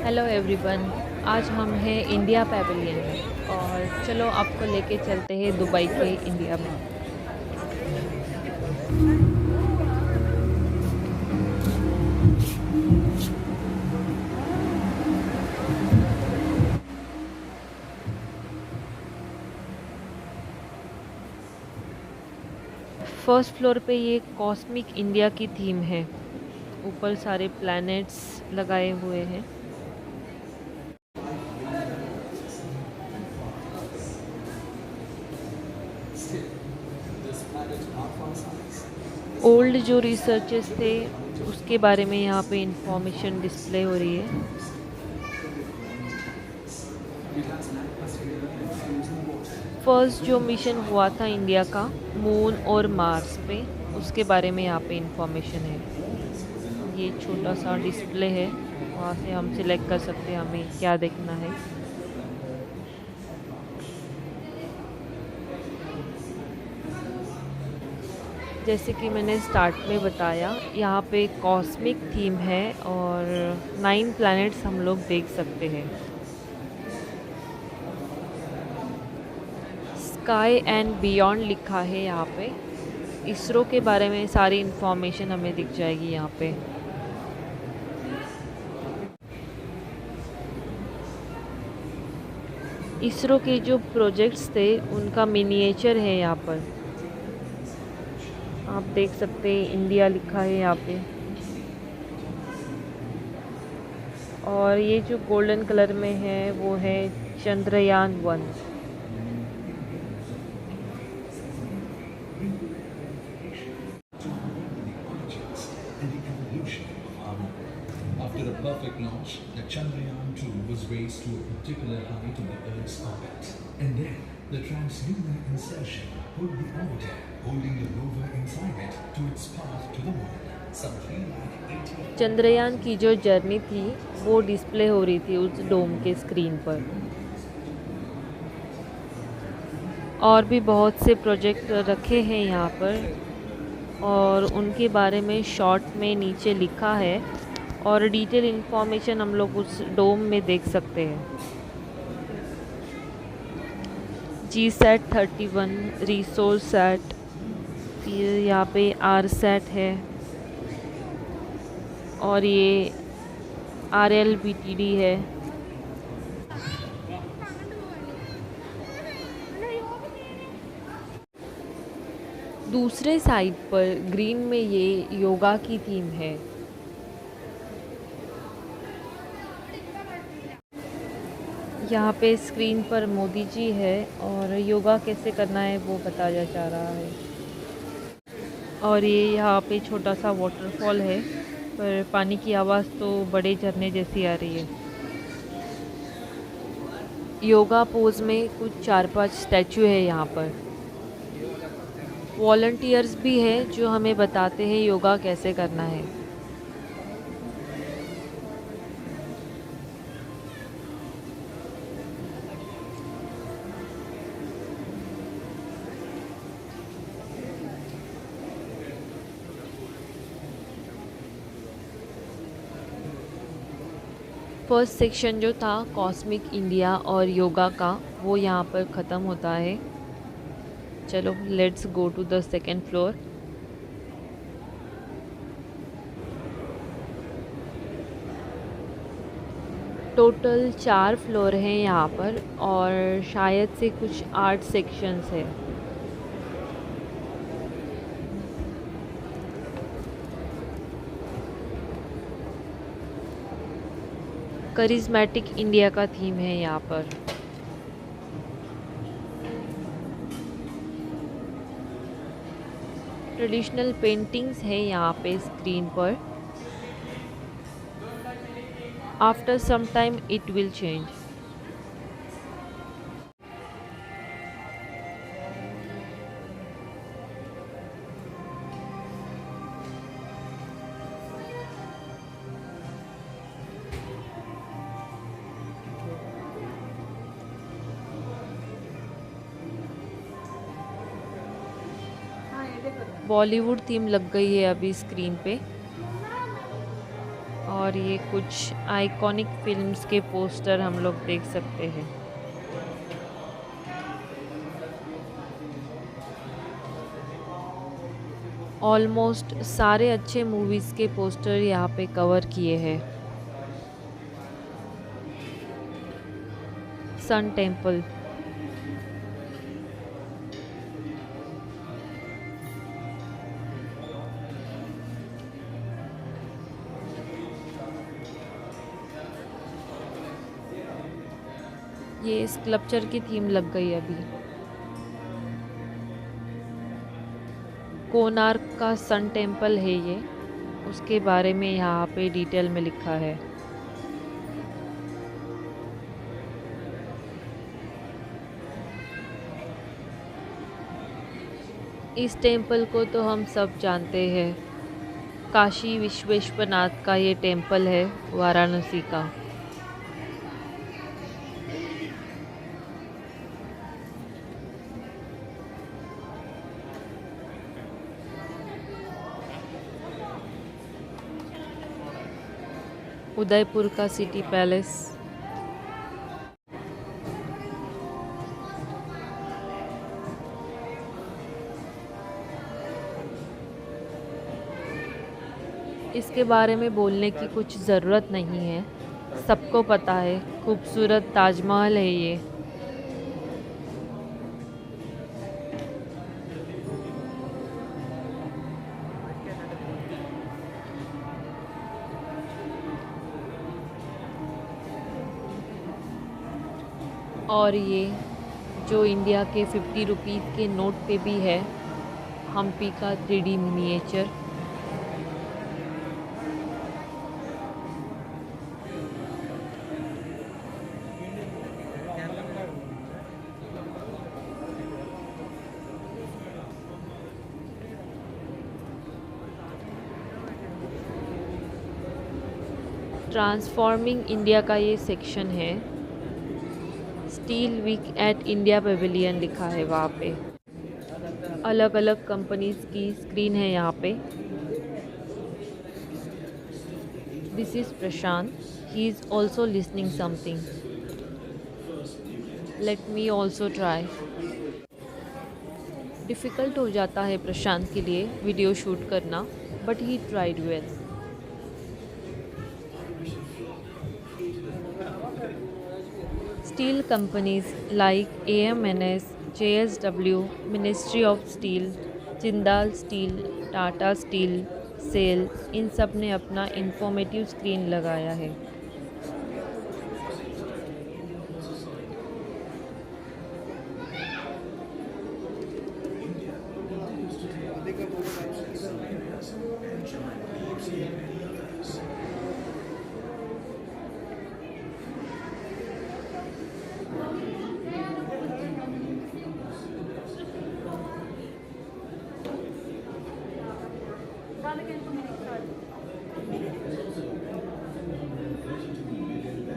Hello everyone. आज हम हैं इंडिया पैवेलियन में और चलो आपको लेके चलते हैं दुबई के इंडिया में। फर्स्ट फ्लोर पे ये कॉस्मिक इंडिया की थीम है। ऊपर सारे प्लैनेट्स लगाए हुए हैं। ओल्ड जो रिसर्चेस थे उसके बारे में यहाँ पे इंफॉर्मेशन डिस्प्ले हो रही है। फर्स्ट जो मिशन हुआ था इंडिया का मून और मार्स पे, उसके बारे में यहाँ पे इंफॉर्मेशन है। ये छोटा सा डिस्प्ले है, वहाँ से हम सिलेक्ट कर सकते हैं हमें क्या देखना है। जैसे कि मैंने स्टार्ट में बताया, यहाँ पे कॉस्मिक थीम है और 9 प्लैनेट्स हम लोग देख सकते हैं। स्काई एंड बियॉन्ड लिखा है यहाँ पे। इसरो के बारे में सारी इंफॉर्मेशन हमें दिख जाएगी यहाँ पे। इसरो के जो प्रोजेक्ट्स थे उनका मिनिएचर है यहाँ पर। आप देख सकते हैं इंडिया लिखा है यहाँ पे। और ये जो गोल्डन कलर में है वो है Chandrayaan 1। After a perfect launch, the Chandrayaan-2 was raised to a particular height of the Earth's orbit. And then, the translunar insertion pulled the orbiter, holding the rover inside it, to its path to the moon. Some 380. Chandrayaan की जो journey थी वो display हो रही थी उस डोम के screen पर। और भी बहुत से प्रोजेक्ट रखे हैं यहाँ पर और उनके बारे में शॉर्ट में नीचे लिखा है और डिटेल इन्फॉर्मेशन हम लोग उस डोम में देख सकते हैं। GSAT-31 रिसोर्स सैट, फिर यहाँ पे RSAT है और ये RLBTD है। दूसरे साइड पर ग्रीन में ये योगा की थीम है। यहाँ पे स्क्रीन पर मोदी जी है और योगा कैसे करना है वो बताया जा रहा है। और ये यहाँ पे छोटा सा वाटरफॉल है, पर पानी की आवाज़ तो बड़े झरने जैसी आ रही है। योगा पोज में कुछ 4-5 स्टैचू है यहाँ पर। वॉलंटियर्स भी है जो हमें बताते हैं योगा कैसे करना है। फर्स्ट सेक्शन जो था कॉस्मिक इंडिया और योगा का वो यहाँ पर ख़त्म होता है। चलो let's go to the second floor. Total 4 floor हैं यहाँ पर और शायद से कुछ 8 सेक्शंस है। करिश्मेटिक इंडिया का थीम है यहाँ पर। ट्रेडिशनल पेंटिंग्स है यहाँ पे स्क्रीन पर। After some time it will change. Bollywood theme लग गई है अभी स्क्रीन पे। और ये कुछ आइकॉनिक फिल्म्स के पोस्टर हम लोग देख सकते हैं। ऑलमोस्ट सारे अच्छे मूवीज़ के पोस्टर यहाँ पे कवर किए हैं। सन टेम्पल, ये स्कल्पचर की थीम लग गई अभी। कोणार्क का सन टेम्पल है ये, उसके बारे में यहाँ पे डिटेल में लिखा है। इस टेम्पल को तो हम सब जानते हैं, काशी विश्वेश्वरनाथ का ये टेम्पल है वाराणसी का। उदयपुर का सिटी पैलेस, इसके बारे में बोलने की कुछ ज़रूरत नहीं है, सबको पता है, खूबसूरत ताजमहल है ये। और ये जो इंडिया के 50 रुपीज़ के नोट पे भी है, हम्पी का 3D मिनिएचर। ट्रांसफॉर्मिंग इंडिया का ये सेक्शन है। Steel week at India pavilion लिखा है वहाँ पे। अलग अलग कंपनीज की स्क्रीन है यहाँ पे। This is Prashant, he is also listening something. Let me also try. Difficult हो जाता है प्रशांत के लिए वीडियो शूट करना, but he tried well. Steel companies like AMNS, JSW, Ministry of Steel, Jindal Steel, Tata Steel, SAIL, इन सब ने अपना इंफॉर्मेटिव स्क्रीन लगाया है।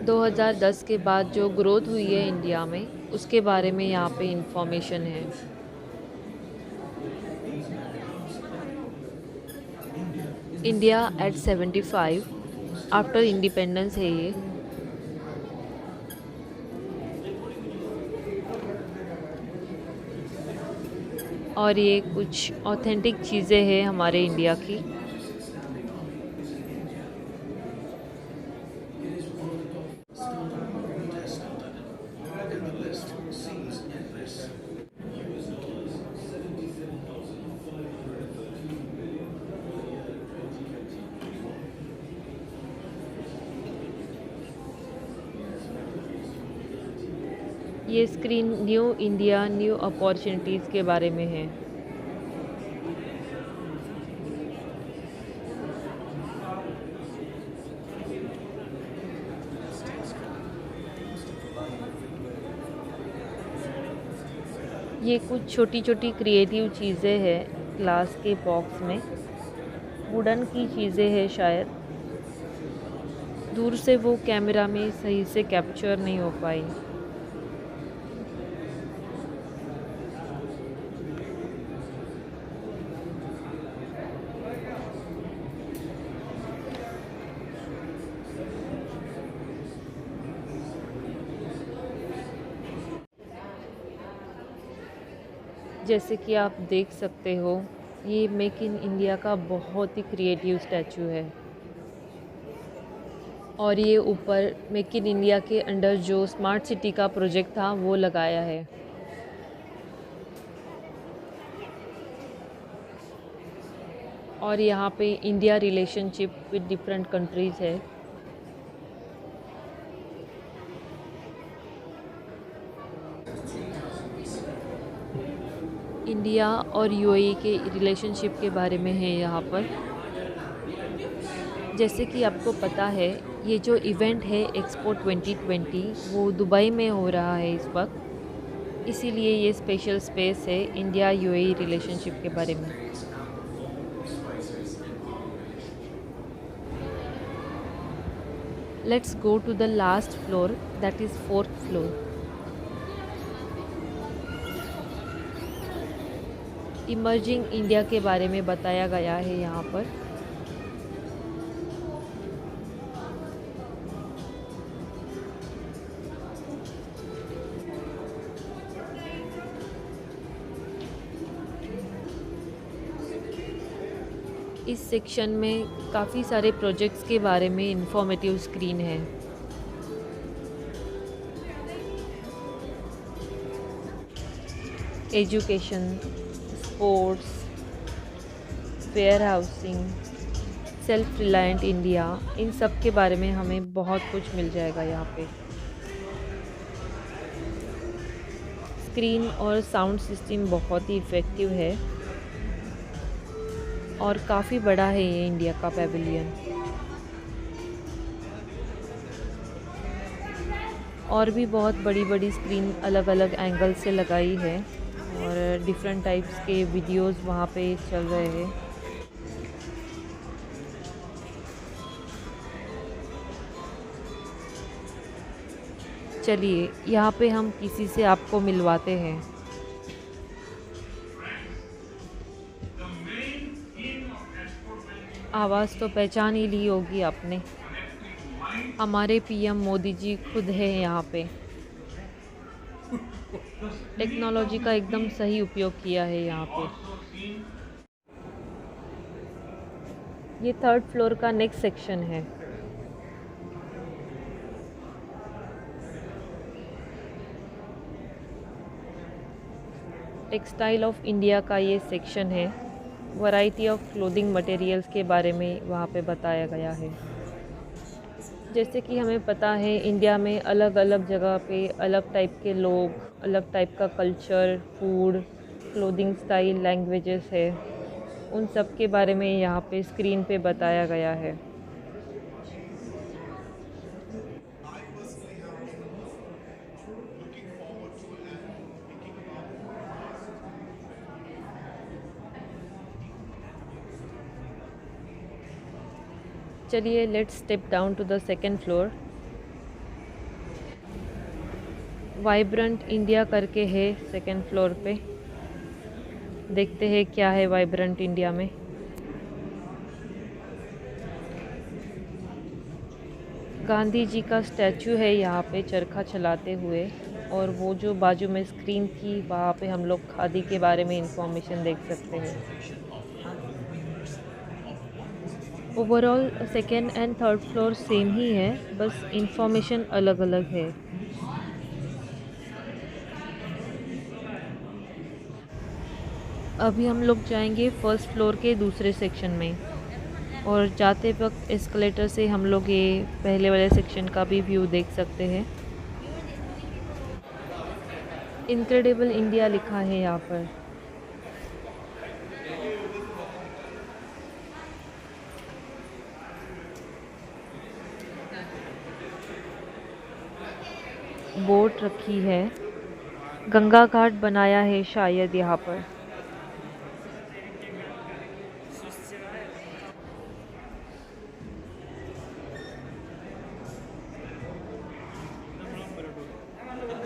दो 2010 के बाद जो ग्रोथ हुई है इंडिया में, उसके बारे में यहाँ पे इंफॉर्मेशन है। इंडिया एट 75 आफ्टर इंडिपेंडेंस है ये। और ये कुछ ऑथेंटिक चीज़ें हैं हमारे इंडिया की। ये screen new India new opportunities के बारे में है। ये कुछ छोटी छोटी क्रिएटिव चीज़ें हैं ग्लास के बॉक्स में, वुडन की चीज़ें हैं शायद। दूर से वो कैमरा में सही से कैप्चर नहीं हो पाई। जैसे कि आप देख सकते हो, ये मेक इन इंडिया का बहुत ही क्रिएटिव स्टैचू है और ये ऊपर मेक इन इंडिया के अंडर जो स्मार्ट सिटी का प्रोजेक्ट था वो लगाया है। और यहाँ पे India relationship with different countries है। इंडिया और यूएई के रिलेशनशिप के बारे में है यहाँ पर। जैसे कि आपको पता है, ये जो इवेंट है एक्सपो 2020 वो दुबई में हो रहा है इस वक्त, इसीलिए ये स्पेशल स्पेस है इंडिया यूएई रिलेशनशिप के बारे में। Let's go to the last floor, that is 4th floor. Emerging India के बारे में बताया गया है यहाँ पर। इस सेक्शन में काफ़ी सारे प्रोजेक्ट्स के बारे में इंफॉर्मेटिव स्क्रीन है। Education, sports, fair housing, self reliant India, इन सब के बारे में हमें बहुत कुछ मिल जाएगा यहाँ पे। स्क्रीन और साउंड सिस्टम बहुत ही इफ़ेक्टिव है और काफ़ी बड़ा है ये इंडिया का पैविलियन। और भी बहुत बड़ी बड़ी स्क्रीन अलग अलग एंगल से लगाई है और डिफरेंट टाइप्स के वीडियोस वहाँ पे चल रहे हैं। चलिए यहाँ पे हम किसी से आपको मिलवाते हैं। आवाज़ तो पहचान ही ली होगी आपने, हमारे पीएम मोदी जी खुद है यहाँ पे। टेक्नोलॉजी का एकदम सही उपयोग किया है यहाँ पे। ये 3rd फ्लोर का नेक्स्ट सेक्शन है। टेक्सटाइल ऑफ इंडिया का ये सेक्शन है। वैरायटी ऑफ क्लोथिंग मटेरियल्स के बारे में वहाँ पे बताया गया है। जैसे कि हमें पता है, इंडिया में अलग अलग जगह पे अलग टाइप के लोग, अलग टाइप का culture, food, clothing style, languages है। उन सब के बारे में यहाँ पे स्क्रीन पे बताया गया है। चलिए let's step down to the 2nd floor. Vibrant India करके है 2nd फ्लोर पे। देखते हैं क्या है वाइब्रेंट इंडिया में। गांधी जी का स्टैचू है यहाँ पे चरखा चलाते हुए, और वो जो बाजू में स्क्रीन थी वहाँ पे हम लोग खादी के बारे में इंफॉर्मेशन देख सकते हैं। Overall 2nd and 3rd floor same ही है, बस इंफॉर्मेशन अलग अलग है। अभी हम लोग जाएंगे 1st फ्लोर के दूसरे सेक्शन में, और जाते वक्त एस्केलेटर से हम लोग ये पहले वाले सेक्शन का भी व्यू देख सकते हैं। इनक्रेडिबल इंडिया लिखा है यहाँ पर। बोट रखी है, गंगा घाट बनाया है शायद यहाँ पर।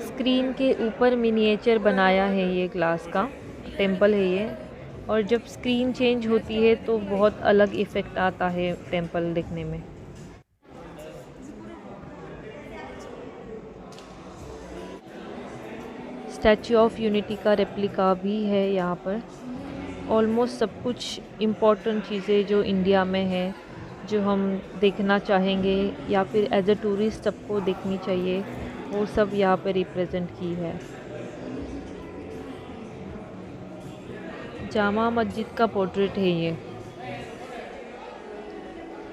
स्क्रीन के ऊपर मिनिएचर बनाया है, ये ग्लास का टेंपल है ये, और जब स्क्रीन चेंज होती है तो बहुत अलग इफ़ेक्ट आता है टेंपल दिखने में। स्टैचू ऑफ यूनिटी का रेप्लिका भी है यहाँ पर। ऑलमोस्ट सब कुछ इम्पोर्टेंट चीज़ें जो इंडिया में है, जो हम देखना चाहेंगे या फिर एज अ टूरिस्ट सबको देखनी चाहिए, वो सब यहाँ पे रिप्रेजेंट की है। जामा मस्जिद का पोर्ट्रेट है ये।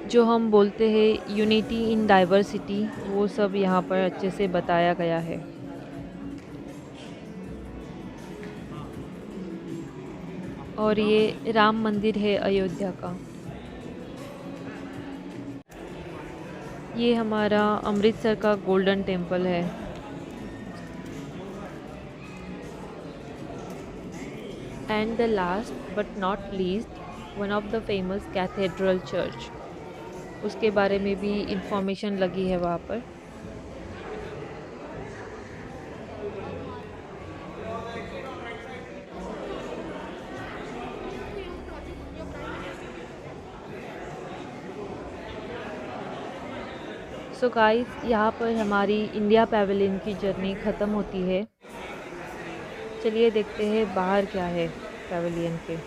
जो हम बोलते हैं यूनिटी इन डाइवर्सिटी, वो सब यहाँ पर अच्छे से बताया गया है। और ये राम मंदिर है अयोध्या का। ये हमारा अमृतसर का गोल्डन टेम्पल है। And the last but not least, one of the famous cathedral church, उसके बारे में भी इंफॉर्मेशन लगी है वहाँ पर। सो गाइस, यहाँ पर हमारी इंडिया पैवेलियन की जर्नी ख़त्म होती है। चलिए देखते हैं बाहर क्या है पैवेलियन के।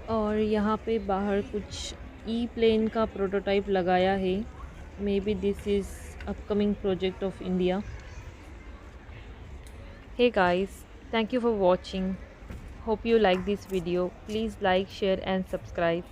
और यहाँ पे बाहर कुछ ई प्लेन का प्रोटोटाइप लगाया है। May be this is upcoming project of India. Hey guys, thank you for watching. Hope you like this video. Please like, share and subscribe.